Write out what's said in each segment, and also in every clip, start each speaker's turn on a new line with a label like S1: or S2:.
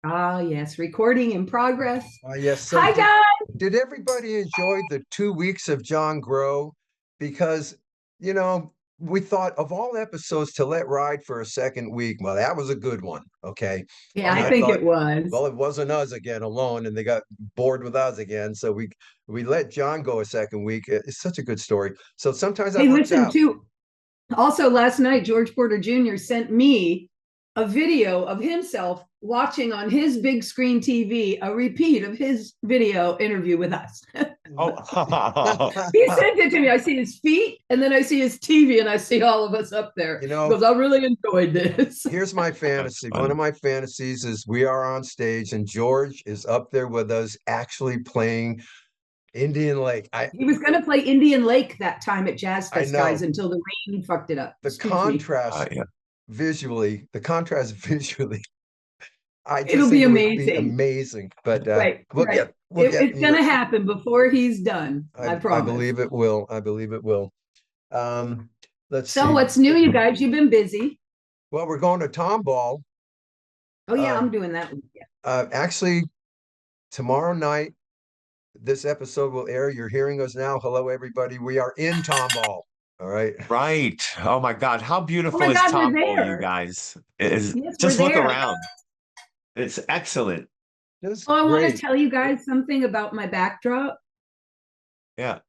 S1: Ah, yes, recording in progress.
S2: Yes. So
S1: Hi, guys.
S2: did everybody enjoy the 2 weeks of John Grow? Because, you know, we thought of all episodes to let ride for a second week. Well, that was a good one. Okay.
S1: Yeah,
S2: And
S1: I
S2: I
S1: think
S2: thought,
S1: it was.
S2: well, it wasn't us again alone, and they got bored with us again. So we let John go a second week. It's such a good story. So sometimes that
S1: Hey,
S2: works
S1: listen,
S2: out.
S1: too. Also, last night, George Porter Jr. sent me a video of himself watching on his big screen TV a repeat of his video interview with us.
S3: Oh,
S1: He sent it to me. I see his feet, and then I see his TV, and I see all of us up there.
S2: You
S1: He
S2: know,
S1: goes, I really enjoyed this.
S2: here's my
S3: that's
S2: fantasy. One
S3: funny.
S2: of my fantasies is we are on stage and George is up there with us actually playing Indian Lake. I
S1: He was going to play Indian Lake that time at Jazz
S2: I
S1: Fest, guys,
S2: know
S1: until the rain fucked it up.
S2: the
S1: Excuse me.
S2: contrast
S3: Yeah.
S2: the contrast visually, I just
S1: It'll be
S2: think it would be
S1: amazing.
S2: amazing. But
S1: Right,
S2: we'll
S1: right.
S2: get we'll get
S1: It's going
S2: your
S1: to happen before he's done. I
S2: I
S1: promise.
S2: believe it will. I believe it will. Um, let's
S1: So,
S2: see.
S1: what's new, you guys? You've been busy.
S2: Well, we're going to Tomball.
S1: Oh, yeah,
S2: Uh,
S1: I'm doing that.
S2: actually, tomorrow night, this episode will air. You're hearing us now. Hello, everybody. We are in Tomball. All right.
S3: Right. Oh my God. How
S1: Oh,
S3: beautiful
S1: my
S3: is
S1: God, we're
S3: Tomball, you
S1: there.
S3: guys? It is
S1: Yes, we're
S3: just look
S1: there.
S3: around. It's excellent.
S2: That's
S1: Oh, I want to
S2: great.
S1: tell you guys something about my backdrop.
S3: Yeah.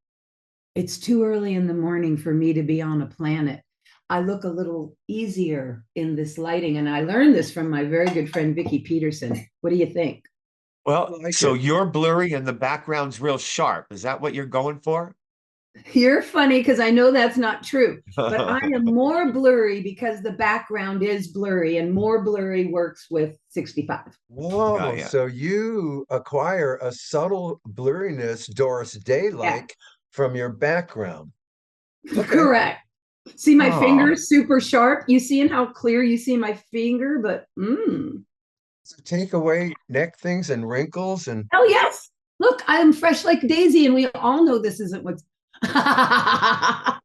S1: It's too early in the morning for me to be on a planet. I look a little easier in this lighting, and I learned this from my very good friend Vicky Peterson. What do you think?
S2: I
S3: Well,
S2: like
S3: so
S2: it.
S3: you're blurry and the background's real sharp. Is that what you're going for?
S1: You're funny because I know that's not true, but I am more blurry because the background is blurry, and more blurry works with 65.
S3: Yeah,
S2: Whoa.
S3: yeah.
S2: So you acquire a subtle blurriness, Doris
S1: Yeah,
S2: Day-like, from your background. Okay.
S1: correct. See my
S3: Oh,
S1: fingers super sharp. You seeing how clear you see my finger, but
S2: So take away neck things and wrinkles and
S1: hell yes. Look, I'm fresh like Daisy, and we all know this isn't what's.
S2: yeah,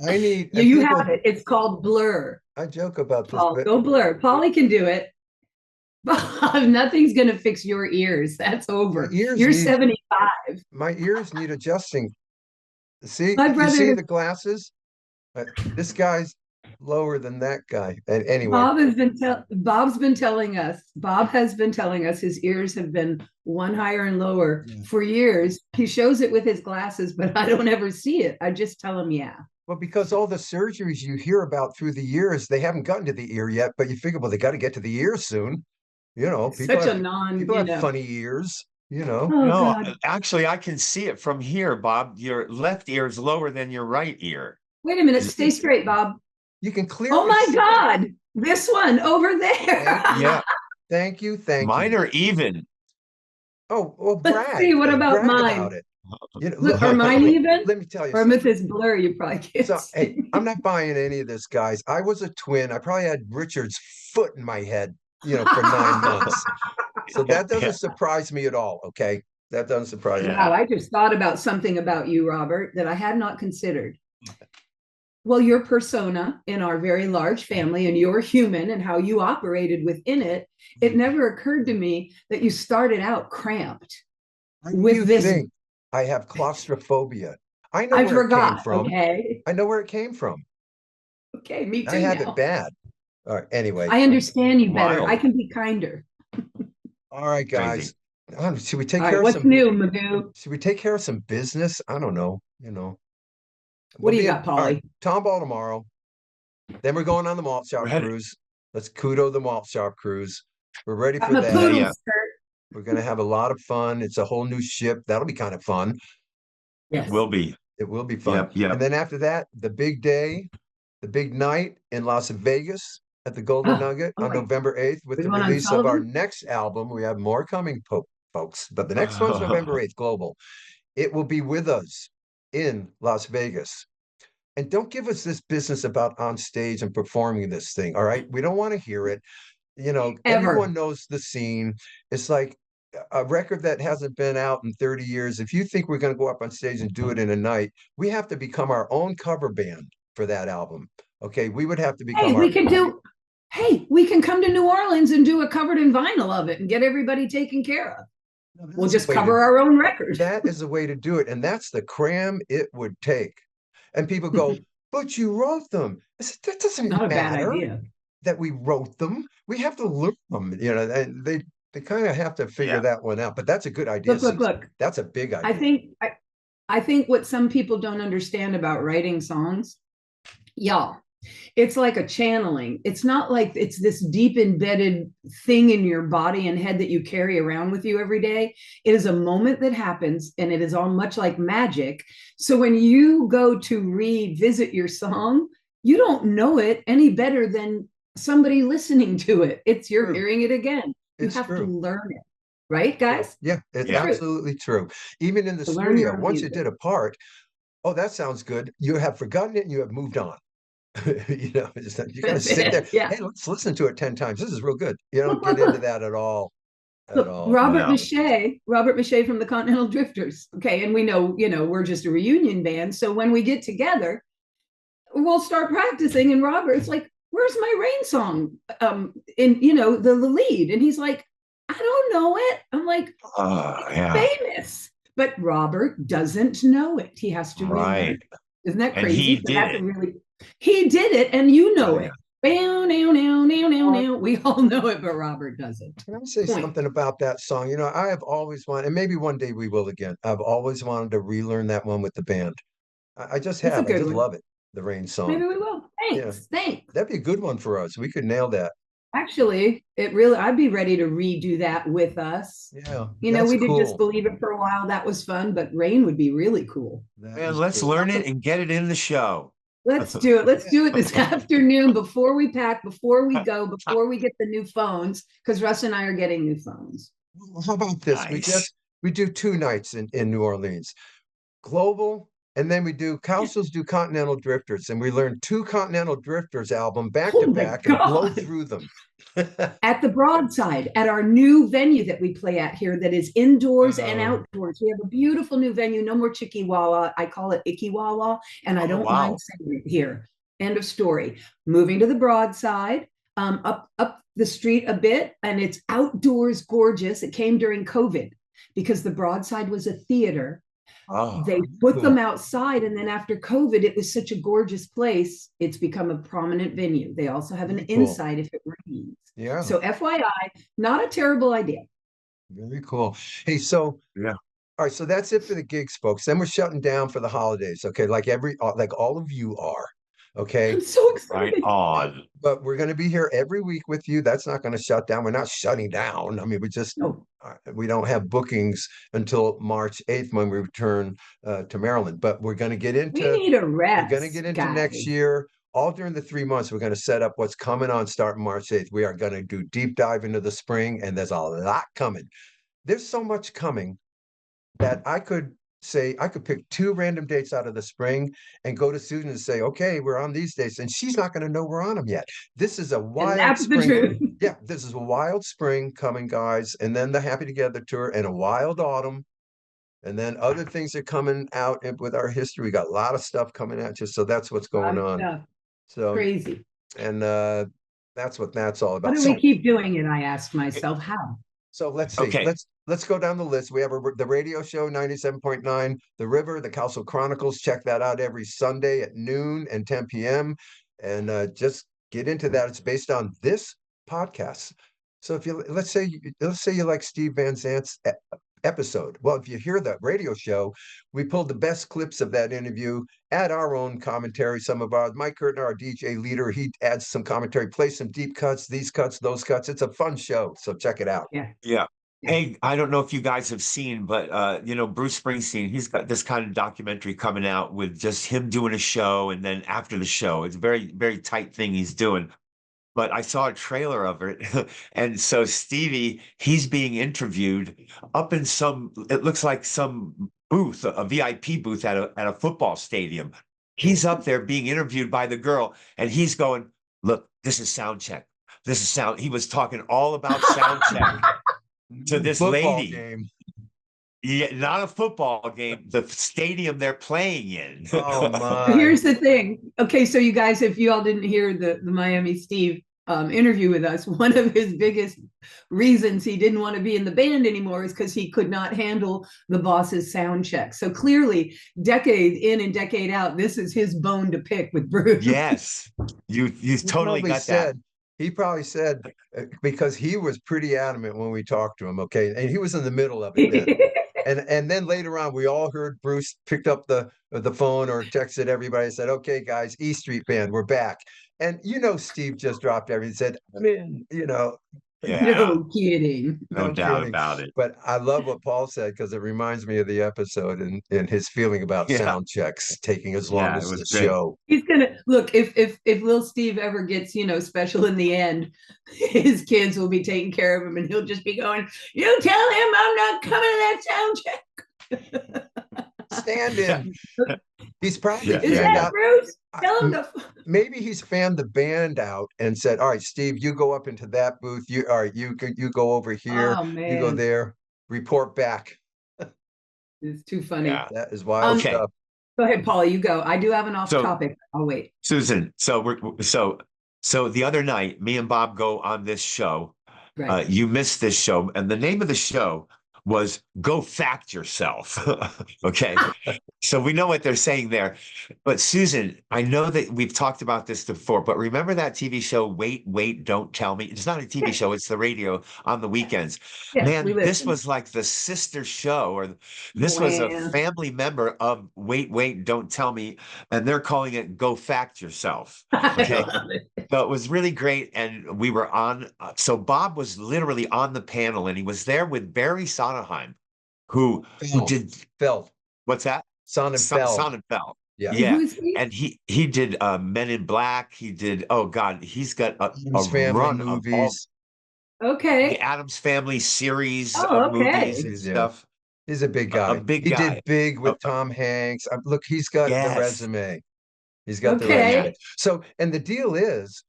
S2: I need and
S1: You
S2: people
S1: have it. It's called blur.
S2: I joke about this,
S1: Paul,
S2: but
S1: go blur. Polly can do it. Nothing's gonna fix your ears. That's
S2: my
S1: over.
S2: ears
S1: You're
S2: need
S1: 75.
S2: my ears need adjusting. See,
S1: My
S2: you see
S1: brother
S2: the glasses? This guy's lower than that guy. And anyway,
S1: Bob's been telling us. Bob has been telling us his ears have been one higher and lower
S2: yeah.
S1: for years. He shows it with his glasses, but I don't ever see it. I just tell him, yeah.
S2: Well, because all the surgeries you hear about through the years, they haven't gotten to the ear yet, but you figure, well, they got to get to the ear soon.
S1: Such a non,
S2: People have funny ears,
S1: Oh
S3: no,
S1: God.
S3: actually, I can see it from here, Bob. Your left ear is lower than your right ear.
S1: Wait a minute.
S3: Is
S1: Stay straight, Bob.
S2: You can
S1: Oh
S2: clearly
S1: my
S2: see.
S1: God. This one over there.
S2: Thank you.
S3: Yeah,
S2: Thank you. Thank
S3: mine
S2: you.
S3: are even.
S2: Oh, well,
S1: Let's see.
S2: brag
S1: What
S2: then.
S1: about
S2: Brag about
S1: mine?
S2: it.
S1: Look, are
S2: Look,
S1: mine
S2: Polly,
S1: even?
S2: let me tell you
S1: Or with
S2: something.
S1: this blur, you probably can't
S2: So, hey,
S1: see.
S2: I'm not buying any of this, guys. I was a twin. I probably had Richard's foot in my head, for 9 months. So
S3: Yeah,
S2: that doesn't
S3: yeah,
S2: surprise me at all. Okay. That doesn't surprise me.
S1: Wow,
S3: yeah.
S1: I just thought about something about you, Robert, that I had not considered. Well, your persona in our very large family and your human and how you operated within it, it never occurred to me that you started out cramped
S2: Why do
S1: with
S2: you
S1: this.
S2: think I have claustrophobia? I know
S1: I
S2: where it came
S1: forgot.
S2: from.
S1: Okay.
S2: I know where it came from.
S1: Okay. Me
S2: I
S1: too
S2: have it
S1: now.
S2: bad. All right. Anyway.
S1: I understand you better. I
S3: Wild,
S1: can be kinder.
S2: All right, guys.
S3: crazy.
S2: Should we take
S1: All
S2: care
S1: right.
S2: of
S1: What's
S2: some
S1: new, Magoo?
S2: should we take care of some business? I don't know.
S1: What
S2: We'll
S1: do you
S2: be
S1: got,
S2: all right,
S1: Polly?
S2: Tomball tomorrow. Then we're going on the malt
S3: We're
S2: shop
S3: headed.
S2: cruise. Let's kudo the malt shop cruise. We're ready for
S1: I'm a
S3: Yeah,
S2: that.
S1: poodle
S3: yeah.
S1: skirt.
S2: We're gonna have a lot of fun. It's a whole new ship. That'll be kind of fun.
S3: It
S1: Yes.
S3: will be.
S2: It will be fun.
S3: Yep,
S2: And
S3: yep.
S2: then after that, the big day, the big night in Las Vegas at the Golden
S1: Oh,
S2: Nugget
S1: oh
S2: on
S1: wait.
S2: November 8th with
S1: We're
S2: the
S1: going on
S2: release of our
S1: Sullivan?
S2: next album. We have more coming, folks, but the next one's November 8th, global. It will be with us in Las Vegas. And don't give us this business about on stage and performing this thing. All right. We don't want to hear it.
S1: Ever.
S2: Everyone knows the scene. It's like a record that hasn't been out in 30 years. If you think we're going to go up on stage and do it in a night, we have to become our own cover band for that album. Okay. We would have to
S1: Hey,
S2: become
S1: we
S2: our
S1: can do hey, we can come to New Orleans and do a covered in vinyl of it and get everybody taken care of.
S2: No,
S1: We'll just cover our own record.
S2: That is the way to do it. And that's the cram it would take. And people go, but you wrote them. I said, that doesn't
S1: Not a bad
S2: matter
S1: idea.
S2: that we wrote them. We have to learn them, and they kind of have to figure that one out. But that's a good idea.
S1: Look.
S2: That's a big idea.
S1: I think what some people don't understand about writing songs, y'all, it's like a channeling. It's not like it's this deep embedded thing in your body and head that you carry around with you every day. It is a moment that happens, and it is all much like magic. So when you go to revisit your song, you don't know it any better than somebody listening to it. It's you're hearing it again. You have to learn it. Right, guys?
S2: Yeah, it's absolutely true. Even in the studio, once you did a part, oh, that sounds good. You have forgotten it and you have moved on. You got to sit there.
S1: Yeah.
S2: Hey, let's listen to it 10 times. This is real good. You don't get into that at all.
S1: Robert Mache from the Continental Drifters. Okay, and we know, we're just a reunion band. So when we get together, we'll start practicing, and Robert's like, "Where's my Rain song?" In the lead, and he's like, "I don't know it." I'm like, famous. But Robert doesn't know it. He has to relearn it. Isn't that crazy?
S3: He
S1: did it, and you know it. We all know it, but Robert doesn't.
S2: Can I say something about that song? I have always wanted, and maybe one day we will again. I've always wanted to relearn that one with the band. I just have. I just love it. The Rain song.
S1: Maybe we will. Thanks.
S2: That'd be a good one for us. We could nail that.
S1: Actually, I'd be ready to redo that with us.
S2: Yeah.
S1: We did Just Believe It for a while. That was fun, but Rain would be really cool.
S3: And let's learn it and get it in the show.
S1: Let's do it. Let's do it this afternoon before we pack, before we go, before we get the new phones, because Russ and I are getting new phones.
S2: Well, how about this?
S3: Nice.
S2: We do 2 nights in New Orleans. Global. And then we do Cowsills do Continental Drifters, and we learn 2 Continental Drifters album back to back and blow through them.
S1: At the Broadside, at our new venue that we play at here, that is indoors and outdoors. We have a beautiful new venue. No more Chicky Walla. I call it Icky Walla, and I don't mind saying it here. End of story. Moving to the Broadside, up the street a bit, and it's outdoors, gorgeous. It came during COVID because the Broadside was a theater. They put them outside, and then after COVID, it was such a gorgeous place. It's become a prominent venue. They also have an inside if it rains.
S2: Yeah.
S1: So FYI, not a terrible idea.
S2: Very cool. Hey, so all right, so that's it for the gigs, folks. Then we're shutting down for the holidays. Okay, like all of you are. Okay.
S1: I'm so excited.
S3: Right on.
S2: But we're going to be here every week with you. That's not going to shut down. We're not shutting down. I mean, we don't have bookings until March 8th when we return to Maryland. But we're going to get into.
S1: We need a rest.
S2: We're going to get into next year. All during the 3 months, we're going to set up what's coming on starting March 8th. We are going to do deep dive into the spring, and there's a lot coming. There's so much coming that I could pick 2 random dates out of the spring and go to Susan and say, okay, we're on these dates. And she's not going to know we're on them yet. This is a wild spring. The truth. Yeah, this is a wild spring coming, guys. And then the Happy Together tour and a wild autumn. And then other things are coming out with our history. We got a lot of stuff coming at you. So that's what's going on.
S1: Stuff.
S2: So
S1: crazy.
S2: And that's what that's all about.
S1: Why do we keep doing it? I ask myself, how?
S2: So let's see.
S3: Okay.
S2: Let's go down the list. We have the radio show 97.9, The River, the Cowsills Chronicles. Check that out every Sunday at noon and 10 p.m. And just get into that. It's based on this podcast. So if let's say you like Steve Van Zandt's episode. Well, if you hear that radio show, we pulled the best clips of that interview, add our own commentary. Some of Mike Curtin, our DJ leader, he adds some commentary, play some deep cuts, these cuts, those cuts. It's a fun show. So check it out.
S3: Yeah. Hey, I don't know if you guys have seen, but Bruce Springsteen, he's got this kind of documentary coming out with just him doing a show, and then after the show, it's a very, very tight thing he's doing. But I saw a trailer of it, and so Stevie, he's being interviewed up in it looks like some booth, a VIP booth at a football stadium. He's up there being interviewed by the girl, and he's going, "Look, this is sound check. This is sound." He was talking all about sound check to this lady.
S2: Game.
S3: Yeah, not a football game, the stadium they're playing in.
S2: Oh my.
S1: Here's the thing. Okay, so you guys, if you all didn't hear the Miami Steve interview with us, one of his biggest reasons he didn't want to be in the band anymore is because he could not handle the boss's sound check. So clearly, decade in and decade out, this is his bone to pick with Bruce.
S3: Yes, you totally got that.
S2: He probably said, because he was pretty adamant when we talked to him, okay, and he was in the middle of it then. And then later on, we all heard Bruce picked up the phone or texted everybody and said, "Okay, guys, E Street Band, we're back." And Steve just dropped everything and said, "I'm in,"
S3: Yeah,
S1: no kidding.
S3: no doubt about it.
S2: But I love what Paul said because it reminds me of the episode and his feeling about sound checks taking as long as the show.
S1: He's gonna look if little Steve ever gets special in the end, his kids will be taking care of him, and he'll just be going, "You tell him I'm not coming to that sound check."
S2: Stand in. He's probably
S1: is that Bruce? Tell him to.
S2: Maybe he's fanned the band out and said, "All right, Steve, you go up into that booth. You go over here.
S1: Oh, man.
S2: You go there. Report back."
S1: It's too funny.
S2: Yeah. That is wild stuff.
S1: Go ahead, Paul. You go. I do have an off topic. I'll wait.
S3: Susan, so the other night, me and Bob go on this show. Right. You missed this show, and the name of the show was "Go Fact Yourself." Okay. So we know what they're saying there. But Susan, I know that we've talked about this before, but remember that TV show, Wait, Wait, Don't Tell Me? It's not a TV show, it's the radio on the weekends. Man, this was like the sister show, or this was a family member of Wait, Wait, Don't Tell Me, and they're calling it Go Fact Yourself. Okay. So it was really great. And we were on, so Bob was literally on the panel, and he was there with Barry Sonnenheim, who did
S2: Feld.
S3: What's that? Sonnenfeld.
S2: Yeah.
S3: Yeah. And he did Men in Black. He did, oh God, he's got a run movies.
S1: Okay.
S3: The Addams Family series of movies and stuff.
S2: He's a big guy. He did Big with Tom Hanks. Look, he's got the resume. He's got the resume. So, and the deal is,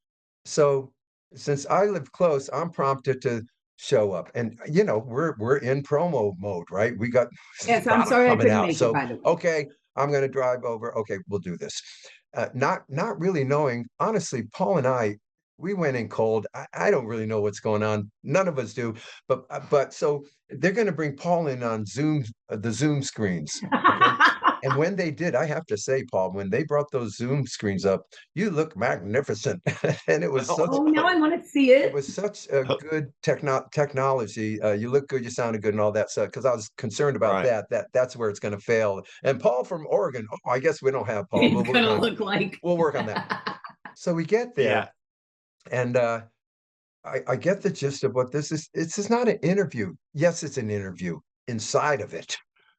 S2: so since I live close, I'm prompted to show up, and we're in promo mode, right? We got
S1: I'm sorry I couldn't make it, by the way.
S2: Okay, I'm going to drive over. Okay, we'll do this. Not really knowing, honestly, Paul and I, we went in cold. I don't really know what's going on. None of us do. But so they're going to bring Paul in on Zoom, the Zoom screens. Okay? And when they did, I have to say, Paul, when they brought those Zoom screens up, you look magnificent. And it was such.
S1: Oh, now I want to see it.
S2: It was such a good technology. You look good, you sounded good, and all that stuff. Because I was concerned about that's where it's going to fail. And Paul from Oregon. Oh, I guess we don't have Paul.
S1: It's going to look like.
S2: We'll work on that. So we get there, and I get the gist of what this is. It's not an interview. Yes, it's an interview inside of it.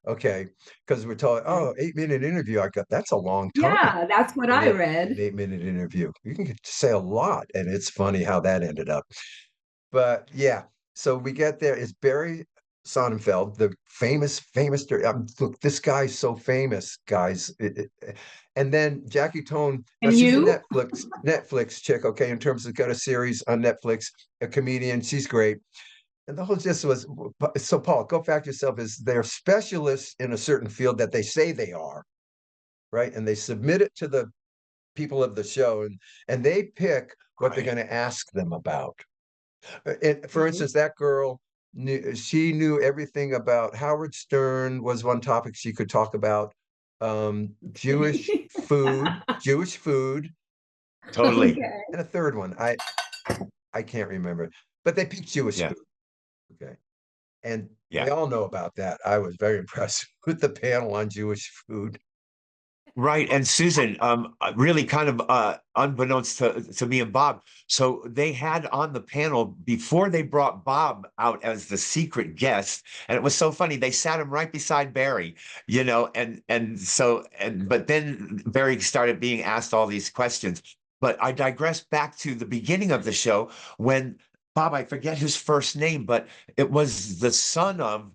S2: Okay, because we're told, 8-minute interview. That's a long time.
S1: Yeah, that's what I read.
S2: An 8-minute interview. You can say a lot, and it's funny how that ended up. But yeah, so we get there. It's Barry Sonnenfeld, the famous. Look, this guy's so famous, guys. And then Jackie Tone.
S1: And she's
S2: a Netflix chick. Okay, in terms of got a series on Netflix, a comedian. She's great. And the whole gist was, so Paul, Go Fact Yourself is they're specialists in a certain field that they say they are, right? And they submit it to the people of the show, and they pick what they're going to ask them about. And for instance, that girl, she knew everything about Howard Stern was one topic she could talk about. Jewish food.
S3: Totally.
S1: Okay.
S2: And a third one, I can't remember, but they picked Jewish food. Okay. And we all know about that. I was very impressed with the panel on Jewish food.
S3: Right. And Susan, really kind of unbeknownst to me and Bob. So they had on the panel before they brought Bob out as the secret guest. And it was so funny. They sat him right beside Barry, but then Barry started being asked all these questions. But I digress back to the beginning of the show when Bob, I forget his first name, but it was the son of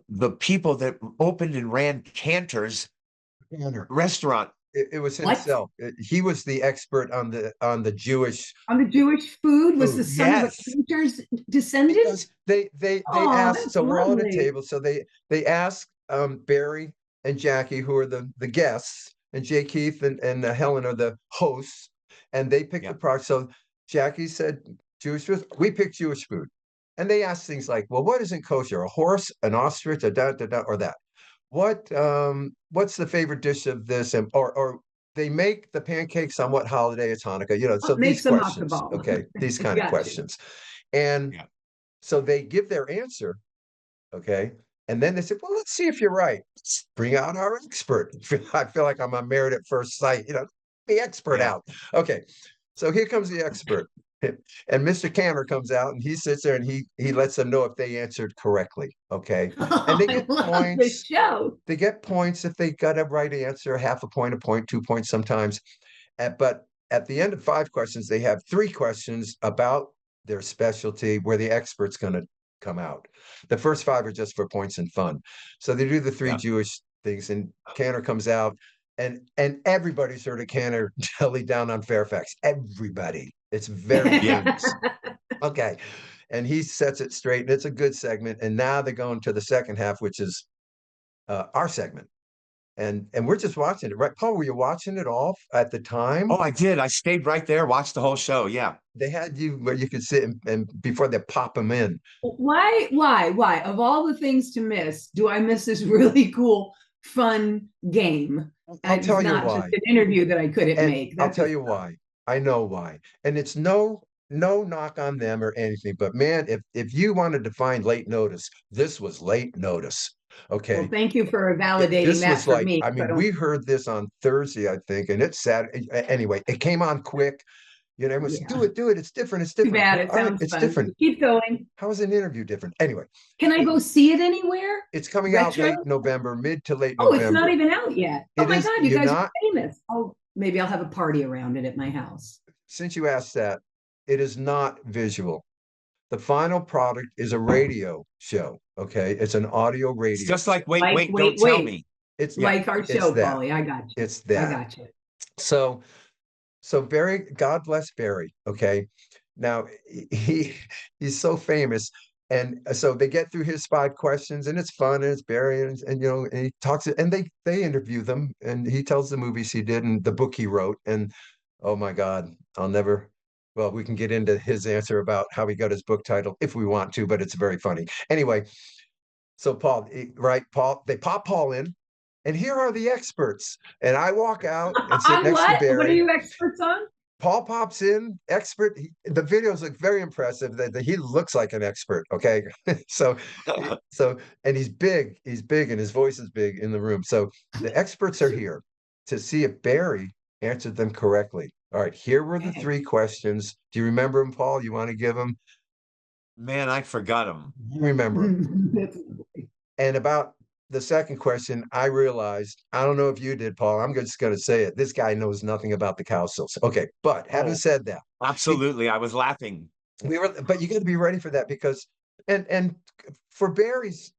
S3: the people that opened and ran Cantor's restaurant.
S2: It was himself. He was the expert on the Jewish
S1: food. Was the son of a Cantor's descendant?
S2: They asked. So we're all at a table. So they asked Barry and Jackie, who are the guests, and Jay Keith and Helen are the hosts, and they picked the product. So Jackie said Jewish food. We picked Jewish food. And they asked things like, well, what isn't kosher? A horse, an ostrich, a da da da, or that. What's the favorite dish of this? And or they make the pancakes on what holiday? It's Hanukkah, so
S1: Make
S2: these
S1: some
S2: questions,
S1: alcohol.
S2: okay, these kind of
S1: Got you.
S2: questions. And so they give their answer, okay, and then they said, well, let's see if you're right. Let's bring out our expert. I feel like I'm on Married at First Sight, the expert out. Okay, so here comes the expert. And Mr. Canner comes out and he sits there and he lets them know if they answered correctly. Okay. And they get points. They get points if they got a right answer, half a point, 2 points sometimes. But at the end of 5 questions, they have 3 questions about their specialty where the expert's going to come out. The first 5 are just for points and fun. So they do the 3 Jewish things and Canner comes out and everybody's heard of Canner jelly down on Fairfax. Everybody. It's very famous. Okay. And he sets it straight and it's a good segment. And now they're going to the second half, which is our segment. And we're just watching it, right? Paul, were you watching it all at the time?
S3: Oh, I did. I stayed right there, watched the whole show. Yeah.
S2: They had you where you could sit and before they pop them in.
S1: Why? Of all the things to miss, do I miss this really cool, fun game?
S2: I'll tell you why.
S1: Just an interview that I couldn't make.
S2: I'll tell you why. I know why. And it's no knock on them or anything, but man, if you wanted to find late notice, this was late notice. Okay.
S1: Well, thank you for validating that for me.
S2: I mean, we heard this on Thursday, I think, and it's Saturday. Anyway, it came on quick. Everyone said, do it. It's different. It's different.
S1: Too bad. It sounds
S2: it's
S1: fun.
S2: different.
S1: Keep going.
S2: How is an interview different? Anyway.
S1: Can I go see it anywhere?
S2: It's coming out late November, mid to late November.
S1: Oh, it's not even out yet. Oh my God, you guys are famous. Oh, maybe I'll have a party around it at my house.
S2: Since you asked that, it is not visual. The final product is a radio show. Okay. It's an audio radio.
S3: It's just like, wait, don't tell me.
S2: It's
S1: like our show, Paulie. I got you.
S2: It's that.
S1: I got you.
S2: So Barry, God bless Barry. Okay. Now he's so famous. And so they get through his 5 questions and it's fun and it's Barry and he talks and they interview them and he tells the movies he did and the book he wrote. And oh my God, well, we can get into his answer about how he got his book title if we want to, but it's very funny. Anyway, so Paul, they pop Paul in, and here are the experts. And I walk out and sit next to Barry.
S1: What are you experts on?
S2: Paul pops in, expert. The videos look very impressive. That he looks like an expert. Okay, so and he's big, and his voice is big in the room. So the experts are here to see if Barry answered them correctly. All right, here were the 3 questions. Do you remember them, Paul? You want to give them?
S3: Man, I forgot them.
S2: You remember them. And about the second question, I realized, I don't know if you did, Paul, I'm just going to say it. This guy knows nothing about the Cowsills. Okay, but having said that.
S3: Absolutely, I was laughing.
S2: But you got to be ready for that because, and for Barry's,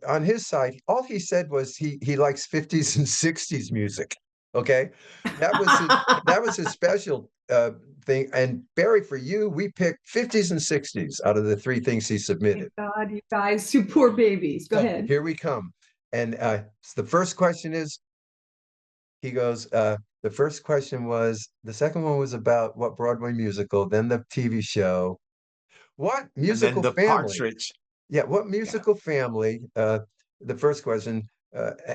S2: on his side, all he said was he likes 50s and 60s music. Okay, that was his special thing. And Barry, for you, we picked 50s and 60s out of the 3 things he submitted.
S1: Thank God, you guys, 2 poor babies. Go ahead.
S2: Here we come. And the first question is, he goes, the first question was, the second one was about what Broadway musical, then the TV show. What musical family? Partridge. Yeah, what musical family? The first question.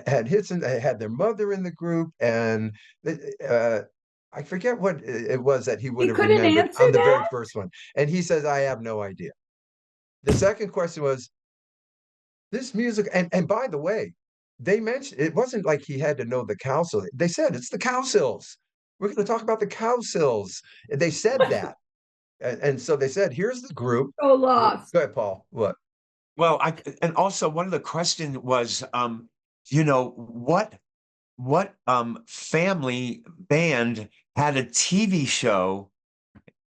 S2: Had hits and had their mother in the group, and I forget what it was that he would have remembered on the very first one. And he says, I have no idea. The second question was this music, and by the way, they mentioned it wasn't like he had to know the Cowsills. They said it's the Cowsills. We're going to talk about the Cowsills. And they said that. And so they said, here's the group.
S1: So lost.
S2: Go ahead, Paul. What?
S3: Well, and also one of the questions was what family band had a TV show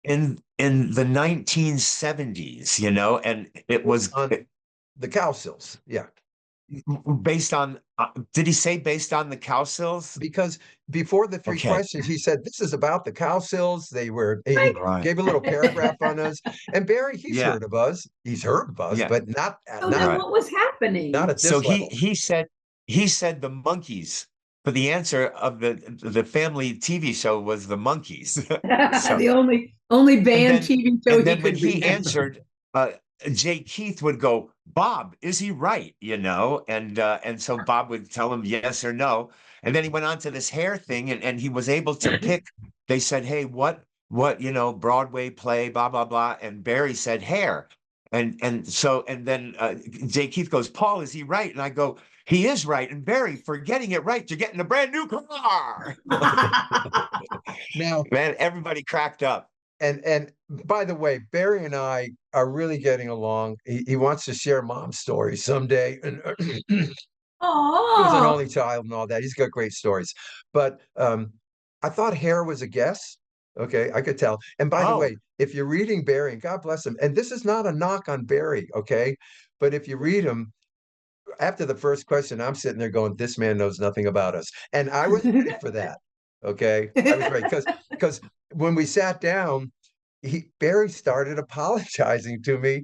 S3: in the 1970s, and it was
S2: the Cowsills. Yeah.
S3: Based on did he say based on the Cowsills?
S2: Because before the 3 questions, he said this is about the Cowsills. He gave a little paragraph on us. And Barry, he's heard of us. He's heard of us, but not
S1: what was happening?
S2: Not at this level.
S3: he said the Monkees. But the answer of the family TV show was the Monkees.
S1: The Only
S3: And
S1: band
S3: then,
S1: TV show
S3: and
S1: he
S3: then when
S1: could
S3: he
S1: remember.
S3: answered, Jay Keith would go, Bob, is he right? And so Bob would tell him yes or no. And then he went on to this hair thing, and he was able to pick. They said, hey, what, Broadway play, blah, blah, blah. And Barry said hair. And then Jay Keith goes, Paul, is he right? And I go, he is right. And Barry, for getting it right, you're getting a brand new car.
S2: Now,
S3: Man, everybody cracked up.
S2: and by the way, Barry and I are really getting along. He wants to share mom's stories someday. And he was an
S1: Oh,
S2: only child and all that. He's got great stories. But I thought hair was a guess. Okay, I could tell. And by the
S3: Oh,
S2: way, if you're reading Barry, and God bless him, and this is not a knock on Barry, okay? But if you read him, after the first question, I'm sitting there going, "This man knows nothing about us," and I was ready for that. Okay, I was ready because when we sat down, Barry started apologizing to me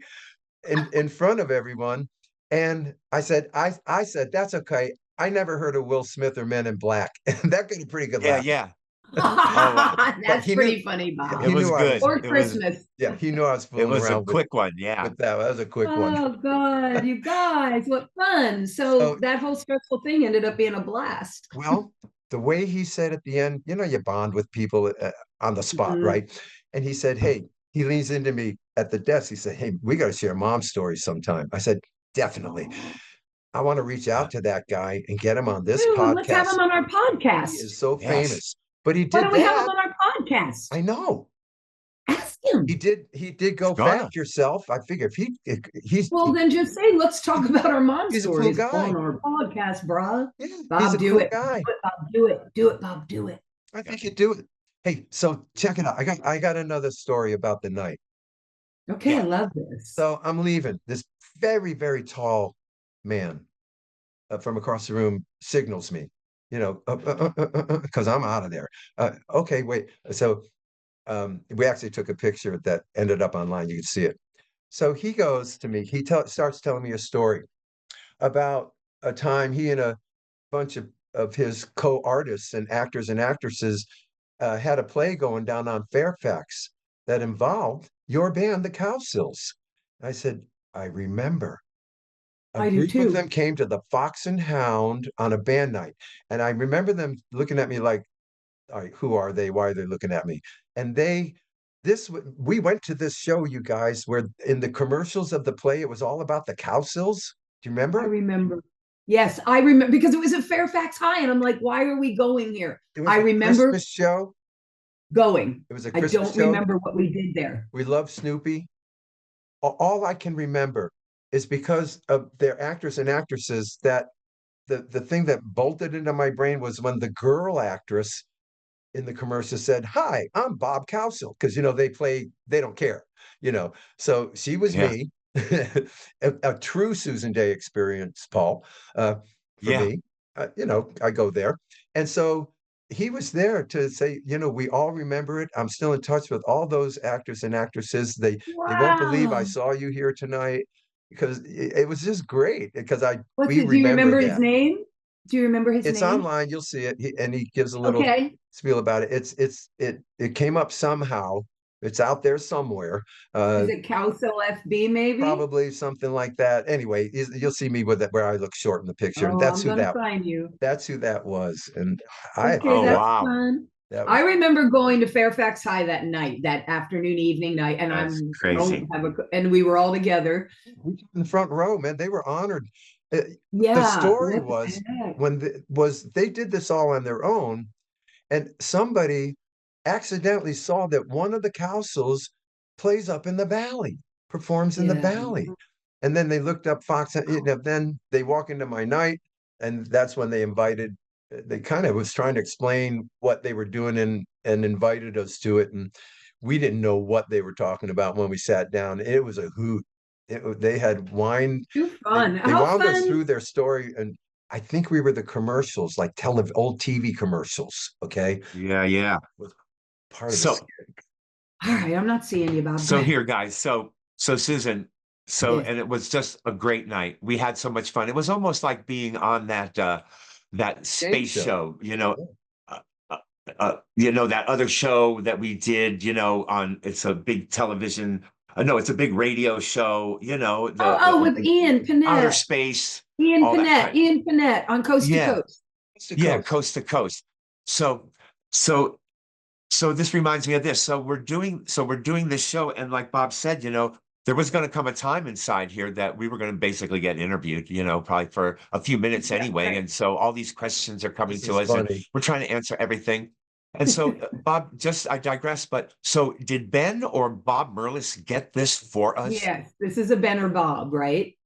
S2: in front of everyone, and I said that's okay. I never heard of Will Smith or Men in Black, and that got a pretty good
S3: yeah,
S2: laugh.
S3: yeah. Oh, wow.
S2: But
S1: that's pretty funny, Bob.
S3: It
S2: he
S3: was
S2: knew I was,
S3: good.
S1: Or Christmas.
S2: yeah, he knew I was
S3: It
S2: fooling
S3: was a
S2: around
S3: quick one. Yeah.
S2: with that. That was a quick one.
S1: Oh God, you guys, what fun. So
S2: So,
S1: that whole stressful thing ended up being a blast.
S2: well, the way he said at the end, you bond with people on the spot,
S1: Mhm.
S2: right? And he said, "Hey," he leans into me at the desk. He said, "Hey, we got to share mom stories sometime." I said, "Definitely. I want to reach out to that guy and get him on this
S1: Dude, let's have
S2: podcast.
S1: him on our
S2: He
S1: podcast.
S2: is so
S3: Yes.
S2: famous." But he
S1: Why
S2: did
S1: don't we have him
S2: that.
S1: on our podcast?
S2: I know.
S1: Ask him.
S2: He did go
S3: Gonna.
S2: fact yourself. I figure
S1: Well, then just say, let's talk about our mom
S2: he's a cool
S1: stories
S2: guy.
S1: on our podcast, bruh.
S2: Yeah, he's
S1: Bob,
S2: a
S1: do
S2: cool
S1: it.
S2: guy.
S1: Do it, Bob. Do it. Do it, Bob. Do it.
S2: I think he'd do it. Hey, so check it out. I got another story about the night.
S1: Okay, I
S3: Yeah.
S1: love this.
S2: So I'm leaving. This very, very tall man from across the room signals me, because I'm out of there. Okay, wait. So we actually took a picture that ended up online. You can see it. So he goes to me. Starts telling me a story about a time he and a bunch of his co-artists and actors and actresses had a play going down on Fairfax that involved your band, the Cowsills. I said, I remember. A
S1: I do
S2: group of
S1: too.
S2: them came to the Fox and Hound on a band night. And I remember them looking at me like, all right, who are they? Why are they looking at me? And we went to this show, you guys, where in the commercials of the play, it was all about the Cowsills. Do you
S1: I
S2: remember?
S1: remember. Yes, I remember because it was at Fairfax High, and I'm like, why are we going here?
S2: It was
S1: I
S2: a
S1: remember
S2: Christmas show.
S1: going.
S2: It was a
S1: I
S2: Christmas
S1: don't
S2: show.
S1: remember what we did there.
S2: We love Snoopy. All I can remember is because of their actors and actresses that the thing that bolted into my brain was when the girl actress in the commercial said, "Hi, I'm Bob Cowsill," because they don't care, So she was
S3: Yeah.
S2: me, a true Susan Day experience, Paul, for
S3: Yeah.
S2: me. I go there, and so he was there to say, we all remember it. I'm still in touch with all those actors and actresses. They won't believe I
S1: Wow.
S2: saw you here tonight because it was just great because we
S1: Do you
S2: remember
S1: remember his
S2: that.
S1: name? Do you remember his
S2: It's
S1: name?
S2: online. You'll see it. And he gives a little
S1: Okay.
S2: spiel about it. It came up somehow. It's out there somewhere.
S1: Is it Cowsill FB maybe?
S2: Probably something like that. Anyway, you'll see me with it where I look short in the picture, and
S1: Oh, I'm gonna find you.
S2: that's who that was. And I
S1: Okay,
S3: Oh,
S1: that's
S3: wow.
S1: fun.
S2: that
S1: I
S2: was
S1: remember going to Fairfax High that night, that afternoon, evening night, and
S3: That's
S1: I'm
S3: crazy.
S1: and we were all together.
S2: in the front row, man. They were honored. The
S1: Yeah,
S2: story
S1: what the
S2: was
S1: heck?
S2: they did this all on their own, and somebody accidentally saw that one of the Cowsills plays up in the valley, performs in the
S1: Yeah.
S2: valley. And then they looked up Fox, then they walk into my night, and that's when they kind of was trying to explain what they were doing and invited us to it. And we didn't know what they were talking about when we sat down. It was a hoot. They had wine.
S1: Too
S2: They,
S1: fun.
S2: they
S1: How
S2: wound us
S1: fun.
S2: through their story, and I think we were the commercials, like old TV commercials. Okay,
S3: Yeah. Yeah.
S2: was part of the
S3: So,
S1: All right, I'm not seeing you, Bob. Go
S3: so
S1: ahead.
S3: here, guys. So Susan,
S1: Yes.
S3: and it was just a great night. We had so much fun. It was almost like being on that
S2: game
S3: space
S2: show.
S3: show, uh, you know, that other show that we did, you know, it's a big television, no, it's a big radio show, you know,
S1: with Ian
S3: outer
S1: Panett.
S3: space, all that kind.
S1: Ian Panett on Coast to
S3: Yeah.
S1: Coast.
S3: Yeah, coast to coast. So this reminds me of this. So we're doing this show, and like Bob said, you know, there was going to come a time inside here that we were going to basically get interviewed, you know, probably for a few minutes anyway.
S1: Right.
S3: And so all these questions are coming to us,
S2: funny.
S3: and we're trying to answer everything. And so, Bob, I digress, but so did Ben or Bob Merlis get this for us?
S1: Yes, this is a Ben or Bob, right?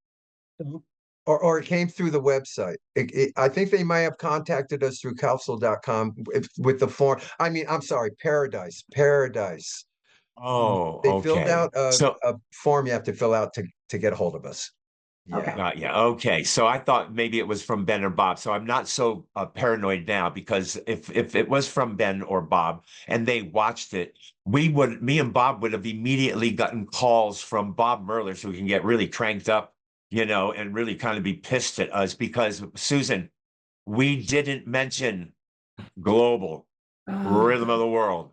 S2: Or it came through the website. I think they might have contacted us through Cowsills.com with the form. I mean, I'm sorry, Paradise.
S3: Oh,
S2: They
S3: okay.
S2: filled out
S3: So
S2: a form you have to fill out to get a hold of us. Yeah.
S1: Okay.
S3: Yeah. Okay. So I thought maybe it was from Ben or Bob. So I'm not so paranoid now, because if it was from Ben or Bob and they watched it, me and Bob would have immediately gotten calls from Bob Merlis, who can get really cranked up, you know, and really kind of be pissed at us because, Susan, we didn't mention Global Rhythm of the World,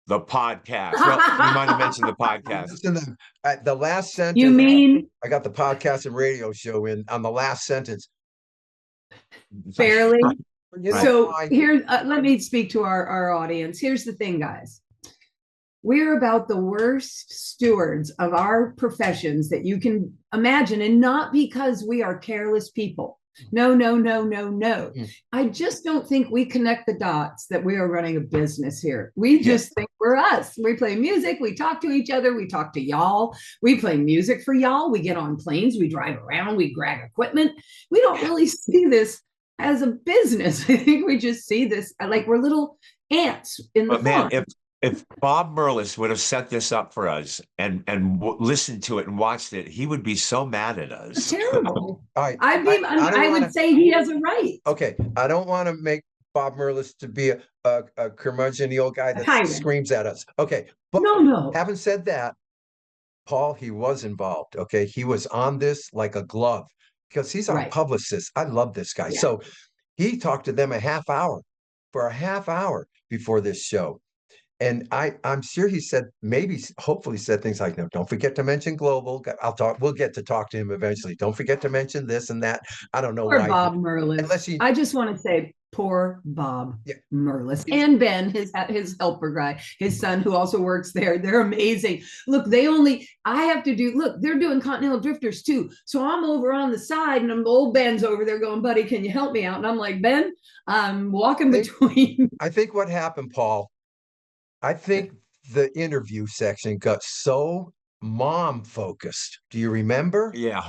S3: the podcast. Well, we might have mentioned the podcast.
S2: Listen, the last sentence.
S1: You mean
S2: I got the podcast and radio show in on the last sentence.
S1: barely?
S2: You know,
S1: So here, let me speak to our audience. Here's the thing, guys. We're about the worst stewards of our professions that you can imagine, and not because we are careless people. No. I just don't think we connect the dots that we are running a business here. We just think we're us. We play music, we talk to each other, we talk to y'all, we play music for y'all, we get on planes, we drive around, we grab equipment. We don't really see this as a business. I think we just see this like we're little ants in the farm.
S3: Man, if Bob Merlis would have set this up for us and listened to it and watched it, he would be so mad at us.
S1: It's terrible.
S2: All right.
S1: I would say he has a right.
S2: Okay, I don't want to make Bob Merlis to be a curmudgeon, the old guy that screams at us. Okay, but
S1: No.
S2: Having said that, Paul, he was involved. Okay, he was on this like a glove because he's our publicist. I love this guy. Yeah. So he talked to them for a half hour before this show. And I'm sure he said, hopefully said things like, no, don't forget to mention Global. We'll get to talk to him eventually. Don't forget to mention this and that. I don't know
S1: poor
S2: why.
S1: Bob Merlis. I just want to say, poor Bob Merlis and Ben, his helper guy, his son who also works there. They're amazing. Look, they're doing Continental Drifters too. So I'm over on the side and old Ben's over there going, buddy, can you help me out? And I'm like, Ben, I'm walking between.
S2: I think what happened, Paul, I think the interview section got so mom focused. Do you remember?
S3: Yeah.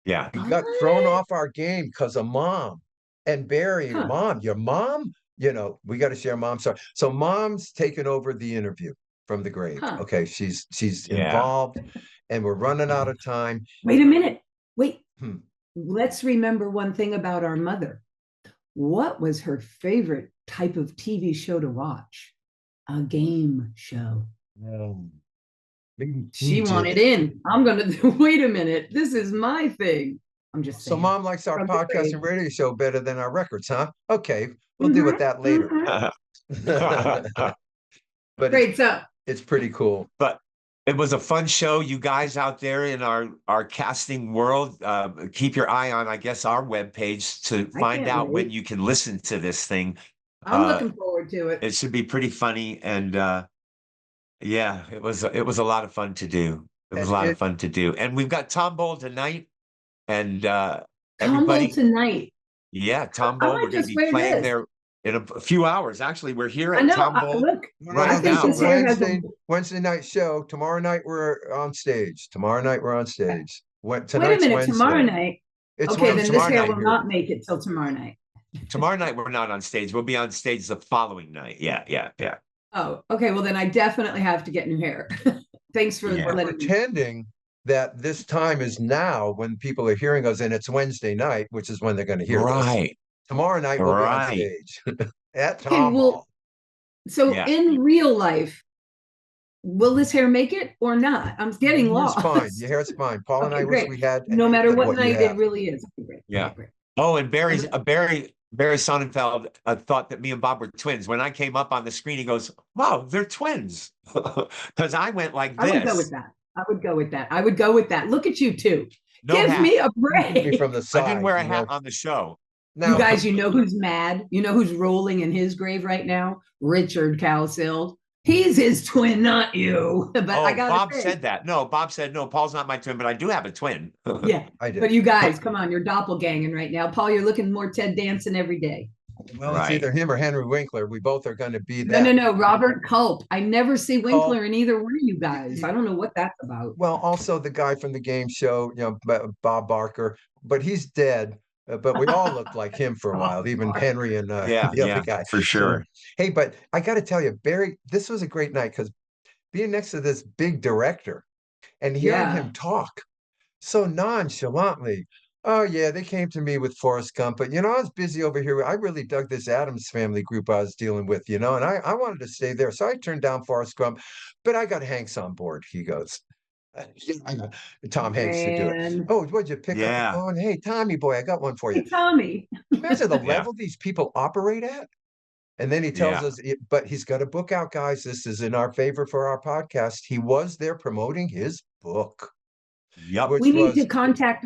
S2: We got thrown off our game because of mom and Barry. Mom, your mom, you know, we got to share mom's story. So mom's taken over the interview from the grave. Okay, she's involved, and we're running out of time.
S1: Wait a minute. Let's remember one thing about our mother. What was her favorite type of TV show to watch? A game show. She wanted in. I'm going to wait a minute. This is my thing. I'm just saying.
S2: So mom likes our podcast and radio show better than our records, huh? Okay, we'll deal with that later. But
S1: great stuff.
S2: It's pretty cool.
S3: But it was a fun show. You guys out there in our casting world, keep your eye on, I guess, our webpage to find out when you can listen to this thing.
S1: I'm looking forward to it.
S3: It should be pretty funny, and it was a lot of fun to do. It was a lot of fun to do, and we've got Tomball tonight, and everybody
S1: tonight.
S3: Yeah, Tomball. We're going to be playing there in a few hours. Actually, we're here at Tomball.
S2: Right now, Wednesday night show. Tomorrow night we're on stage.
S1: Wait a minute.
S2: Wednesday.
S1: Tomorrow night.
S2: Then
S1: this hair will not make it till tomorrow night.
S3: Tomorrow night we're not on stage. We'll be on stage the following night. Yeah.
S1: Oh, okay. Well, then I definitely have to get new hair. Thanks for
S2: pretending that this time is now when people are hearing us, and it's Wednesday night, which is when they're going to hear us. Tomorrow night we'll be on stage at Tomball.
S1: In real life, will this hair make it or not? I'm getting lost.
S2: It's fine. Your hair's fine. Paul and I wish we had.
S1: No matter what night it really is.
S3: Yeah. Oh, and Barry Barry Sonnenfeld thought that me and Bob were twins. When I came up on the screen, he goes, "Wow, they're twins," because I went like
S1: I would go with
S3: this.
S1: that. I would go with that. I would go with that. Look at you two.
S3: No
S1: Give
S3: hat.
S1: me a
S2: Maybe from
S1: break.
S2: the
S3: I didn't
S2: side,
S3: wear a
S2: you
S3: hat
S2: know.
S3: on the show.
S1: You
S2: Now,
S1: guys, you know who's mad? You know who's rolling in his grave right now? Richard Cowsills. He's his twin, not you. But I
S3: Oh,
S1: gotta
S3: Bob
S1: say,
S3: said that. No, Bob said, no, Paul's not my twin, but I do have a twin.
S1: yeah.
S2: I did.
S1: But you guys, come on, you're doppelganging right now. Paul, you're looking more Ted Danson every day.
S2: Well, it's
S3: Right.
S2: either him or Henry Winkler. We both are going to be
S1: No,
S2: that.
S1: no, no. Robert Culp. I never see
S2: Culp.
S1: Winkler in either one of you guys. I don't know what that's about.
S2: Well, also the guy from the game show, you know, Bob Barker, but he's dead. But we all looked like him for a while, even Henry and
S3: Yeah,
S2: the other
S3: yeah,
S2: guy.
S3: for sure.
S2: Hey, but I got to tell you, Barry, this was a great night because being next to this big director and hearing
S1: Yeah.
S2: him talk so nonchalantly. Oh yeah, they came to me with Forrest Gump, but you know, I was busy over here. I really dug this Adams Family group I was dealing with, you know, and I wanted to stay there. So I turned down Forrest Gump, but I got Hanks on board. He goes, I got Tom Hanks to do it.
S1: Man.
S2: Oh, what'd you pick up the
S3: Yeah,
S2: phone? Hey, Tommy boy, I got one for you.
S1: Hey, Tommy.
S2: Imagine the
S3: yeah,
S2: level these people operate at. And then he tells
S3: yeah.
S2: us, but he's got a book out, guys. This is in our favor for our podcast. He was there promoting his book,
S3: Yep.
S2: which
S1: We need
S2: was
S1: to contact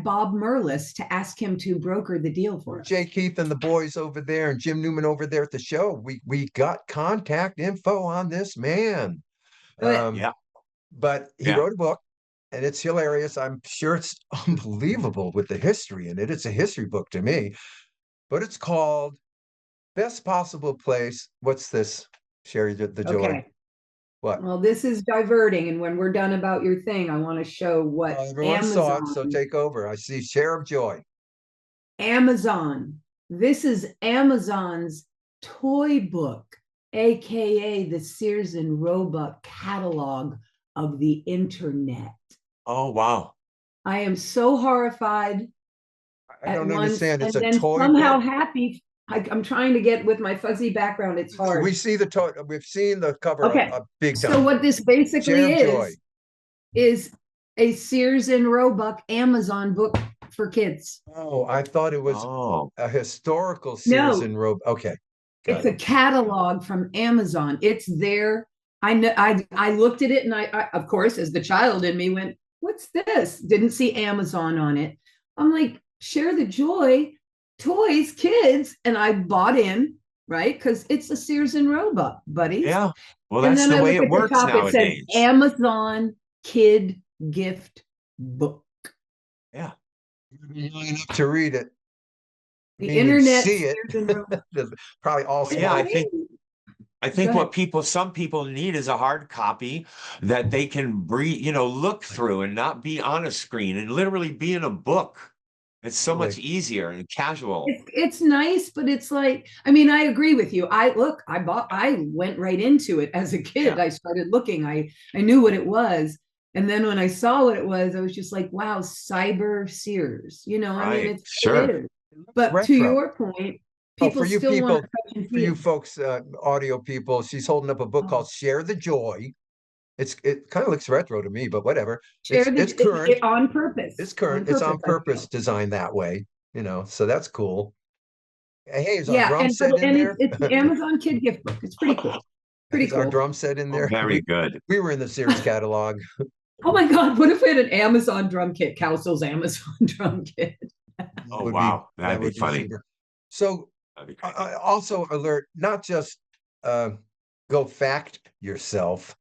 S1: Bob Merlis to ask him to broker the deal for us.
S2: Jay Keith and the boys over there and Jim Newman over there at the show. We got contact info on this man.
S1: Good.
S3: Yeah,
S2: But he
S3: yeah.
S2: wrote a book and it's hilarious. I'm sure it's unbelievable with the history in it. It's a history book to me, but it's called Best Possible Place. What's this, Sherry, the joy?
S1: Okay.
S2: What?
S1: Well, this is diverting. And when we're done about your thing, I want to show what
S2: Everyone saw it, so take over. I see Share of Joy.
S1: Amazon. This is Amazon's toy book, aka the Sears and Roebuck catalog of the internet.
S3: Oh, wow.
S1: I am so horrified
S2: I
S1: at
S2: don't
S1: once,
S2: understand. It's
S1: and
S2: a
S1: then
S2: toy
S1: somehow
S2: book.
S1: happy. I'm trying to get with my fuzzy background. It's hard.
S2: We see the toy. We've seen the cover
S1: Okay.
S2: a big
S1: So
S2: time.
S1: what this
S2: Share
S1: basically
S2: of Joy.
S1: is a Sears and Roebuck Amazon book for kids.
S2: Oh, I thought it was
S3: Oh,
S2: a historical Sears
S1: No,
S2: and Roebuck. Okay, got
S1: it's a
S2: it.
S1: catalog from Amazon. It's there. I know. I looked at it, and I of course, as the child in me went, "What's this?" Didn't see Amazon on it. I'm like, share the joy, toys, kids, and I bought in, right, because it's a Sears and Roebuck, buddies.
S3: yeah. Well,
S1: And
S3: that's
S1: then
S3: the
S1: I
S3: way
S1: look
S3: it
S1: at the
S3: works
S1: top. It says
S3: nowadays.
S1: Amazon Kid Gift Book.
S3: Yeah.
S2: You're young enough to read it.
S1: The
S2: Meaning
S1: internet.
S2: see it.
S1: Sears and Roebuck.
S2: Probably all
S3: Yeah, I
S2: small.
S3: think
S1: Go
S3: what
S1: ahead.
S3: some people need is a hard copy that they can breathe, look through and not be on a screen and literally be in a book. It's so much
S2: Absolutely.
S3: easier and casual.
S1: It's nice, but it's like, I mean, I agree with you. I went right into it as a kid.
S3: Yeah.
S1: I started looking. I knew what it was. And then when I saw what it was, I was just like, wow, cyber Sears. I mean,
S3: Right.
S1: it
S3: Sure.
S1: is. But to
S2: Retro.
S1: your point,
S2: Oh,
S1: people
S2: for you
S1: still want
S2: people,
S1: to touch and
S2: for you
S1: feel.
S2: folks, audio people, she's holding up a book called Share the Joy. It kind of looks retro to me, but whatever.
S1: Share
S2: It's current.
S1: on purpose.
S2: It's current.
S1: On
S2: It's on
S1: purpose, I
S2: purpose
S1: feel.
S2: designed that way, so that's cool. Hey, is our
S1: Yeah,
S2: drum set in there?
S1: it's the Amazon Kid Gift Book. It's pretty cool. Pretty
S2: Is our
S1: cool.
S2: drum set in
S3: Oh,
S2: there?
S3: very good.
S2: We were in the Sears catalog.
S1: Oh my God, what if we had an Amazon drum kit, Cowsills Amazon drum kit?
S3: Oh,
S2: Would be-
S3: wow.
S2: that
S3: That'd be
S2: would be
S3: funny.
S2: super. So
S3: That'd be crazy.
S2: also alert, not just go fact yourself.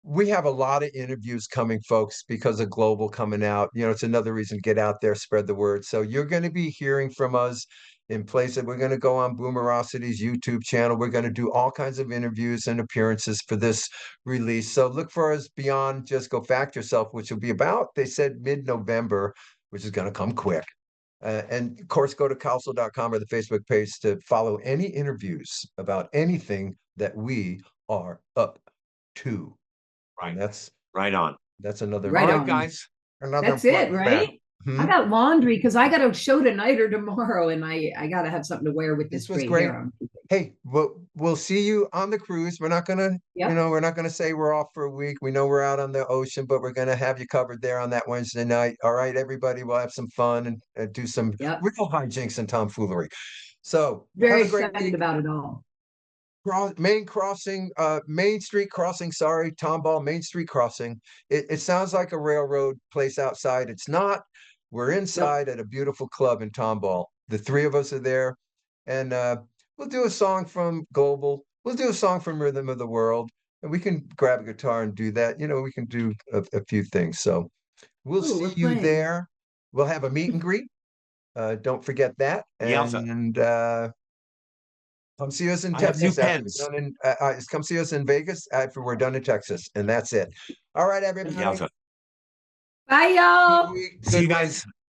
S2: We have a lot of interviews coming, folks, because of Global coming out. It's another reason, get out there, spread the word. So you're going to be hearing from us in places. We're going to go on Boomerosity's YouTube channel. We're going to do all kinds of interviews and appearances for this release. So look for us beyond just Go Fact Yourself, which will be about, they said, mid-November, which is going to come quick. And of course, go to Cowsill.com or the Facebook page to follow any interviews about anything that we are up to.
S3: Right.
S2: And that's
S3: Right on.
S2: another
S1: Right
S3: All right,
S1: on.
S3: guys.
S2: another
S1: That's it,
S2: important
S1: right? I got laundry because I got a show tonight or tomorrow, and I got to have something to wear with this
S2: This was
S1: gray
S2: great.
S1: hair.
S2: Hey, we'll see you on the cruise. We're not gonna,
S1: Yep.
S2: we're not gonna say we're off for a week. We know we're out on the ocean, but we're gonna have you covered there on that Wednesday night. All right, everybody, we'll have some fun and do some
S1: Yep.
S2: real hijinks and tomfoolery. So
S1: Very
S2: have a great
S1: excited
S2: week.
S1: about it all.
S2: Main Street Crossing, sorry, Tomball, Main Street Crossing. It sounds like a railroad place outside. It's not. We're inside at a beautiful club in Tomball. The three of us are there, and we'll do a song from Global. We'll do a song from Rhythm of the World, and we can grab a guitar and do that. We can do a few things. So we'll
S1: Ooh, we're
S2: see you
S1: playing.
S2: there. We'll have a meet and greet. Don't forget that.
S3: Yeah.
S2: And come see us in
S3: I have new
S2: Texas after
S3: pens.
S2: we're done in come see us in Vegas after we're done in Texas, and that's it. All right, everybody.
S3: Yeah.
S1: Bye, y'all.
S3: See you guys.